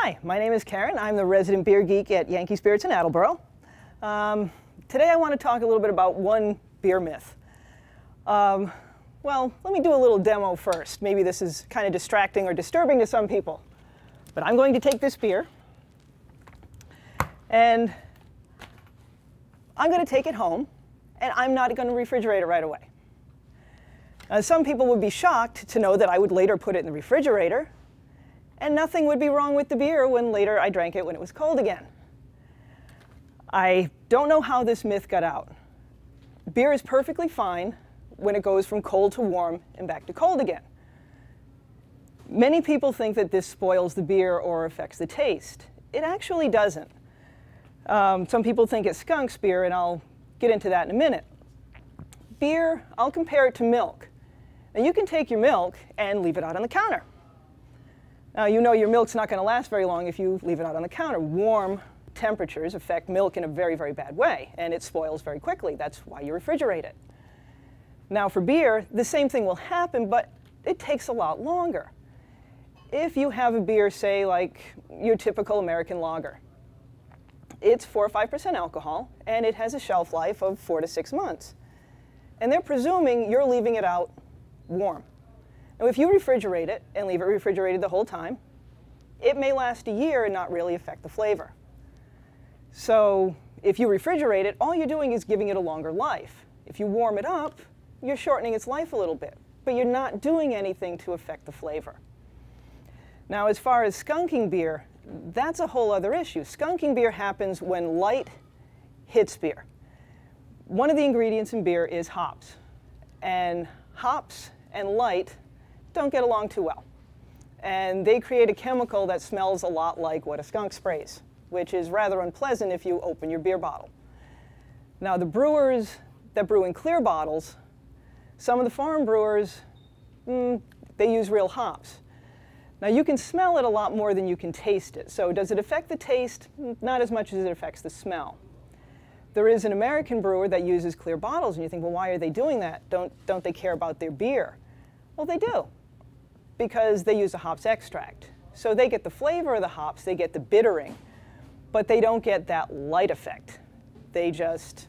Hi, my name is Karen. I'm the resident beer geek at Yankee Spirits in Attleboro. Today I want to talk a little bit about one beer myth. Well, let me do a little demo first. Maybe this is kind of distracting or disturbing to some people. But I'm going to take this beer, and I'm going to take it home, and I'm not going to refrigerate it right away. Some people would be shocked to know that I would later put it in the refrigerator, and nothing would be wrong with the beer when later I drank it when it was cold again. I don't know how this myth got out. Beer is perfectly fine when it goes from cold to warm and back to cold again. Many people think that this spoils the beer or affects the taste. It actually doesn't. Some people think it skunks beer, and I'll get into that in a minute. Beer, I'll compare it to milk. Now, you can take your milk and leave it out on the counter. Now, you know your milk's not going to last very long if you leave it out on the counter. Warm temperatures affect milk in a very, very bad way, and it spoils very quickly. That's why you refrigerate it. Now, for beer, the same thing will happen, but it takes a lot longer. If you have a beer, say, like your typical American lager, it's 4 or 5% alcohol, and it has a shelf life of 4 to 6 months. And they're presuming you're leaving it out warm. Now, if you refrigerate it and leave it refrigerated the whole time, it may last a year and not really affect the flavor. So if you refrigerate it, all you're doing is giving it a longer life. If you warm it up, you're shortening its life a little bit, but you're not doing anything to affect the flavor. Now, as far as skunking beer, that's a whole other issue. Skunking beer happens when light hits beer. One of the ingredients in beer is hops, and hops and light don't get along too well. And they create a chemical that smells a lot like what a skunk sprays, which is rather unpleasant if you open your beer bottle. Now, the brewers that brew in clear bottles, some of the foreign brewers, they use real hops. Now, you can smell it a lot more than you can taste it. So does it affect the taste? Not as much as it affects the smell. There is an American brewer that uses clear bottles, and you think, well, why are they doing that? Don't they care about their beer? Well, they do, because they use a hops extract. So they get the flavor of the hops, they get the bittering, but they don't get that light effect. They just,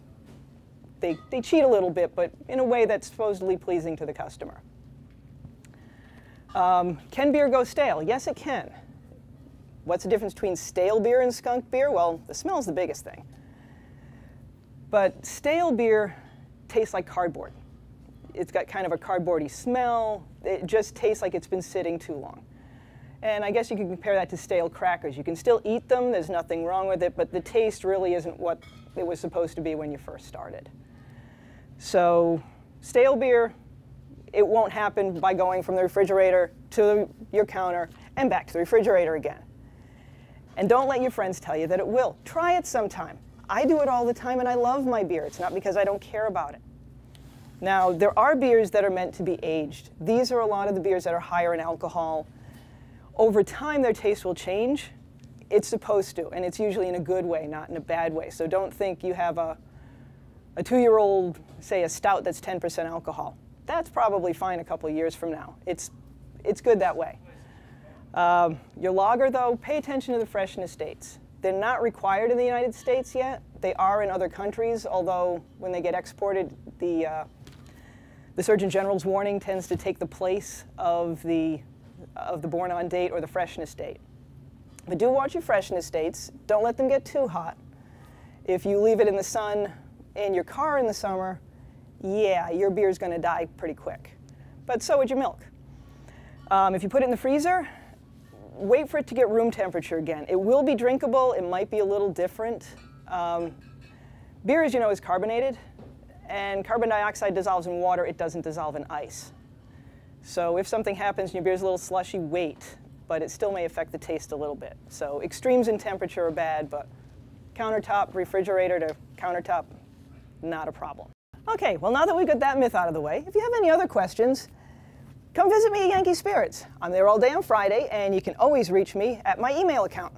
they cheat a little bit, but in a way that's supposedly pleasing to the customer. Can beer go stale? Yes, it can. What's the difference between stale beer and skunk beer? Well, the smell's the biggest thing. But stale beer tastes like cardboard. It's got kind of a cardboardy smell. It just tastes like it's been sitting too long. And I guess you can compare that to stale crackers. You can still eat them, there's nothing wrong with it, but the taste really isn't what it was supposed to be when you first started. So stale beer, it won't happen by going from the refrigerator to your counter and back to the refrigerator again. And don't let your friends tell you that it will. Try it sometime. I do it all the time, and I love my beer. It's not because I don't care about it. Now, there are beers that are meant to be aged. These are a lot of the beers that are higher in alcohol. Over time, their taste will change. It's supposed to, and it's usually in a good way, not in a bad way. So don't think you have a 2-year-old, say a stout that's 10% alcohol. That's probably fine a couple of years from now. It's good that way. Your lager, though, pay attention to the freshness dates. They're not required in the United States yet. They are in other countries, although when they get exported, the Surgeon General's warning tends to take the place of the born-on date or the freshness date. But do watch your freshness dates. Don't let them get too hot. If you leave it in the sun in your car in the summer, yeah, your beer's going to die pretty quick. But so would your milk. If you put it in the freezer, wait for it to get room temperature again. It will be drinkable. It might be a little different. Beer, as you know, is carbonated. And carbon dioxide dissolves in water. It doesn't dissolve in ice. So if something happens and your beer's a little slushy, wait. But it still may affect the taste a little bit. So extremes in temperature are bad, but countertop, refrigerator to countertop, not a problem. OK, well, now that we've got that myth out of the way, if you have any other questions, come visit me at Yankee Spirits. I'm there all day on Friday, and you can always reach me at my email account.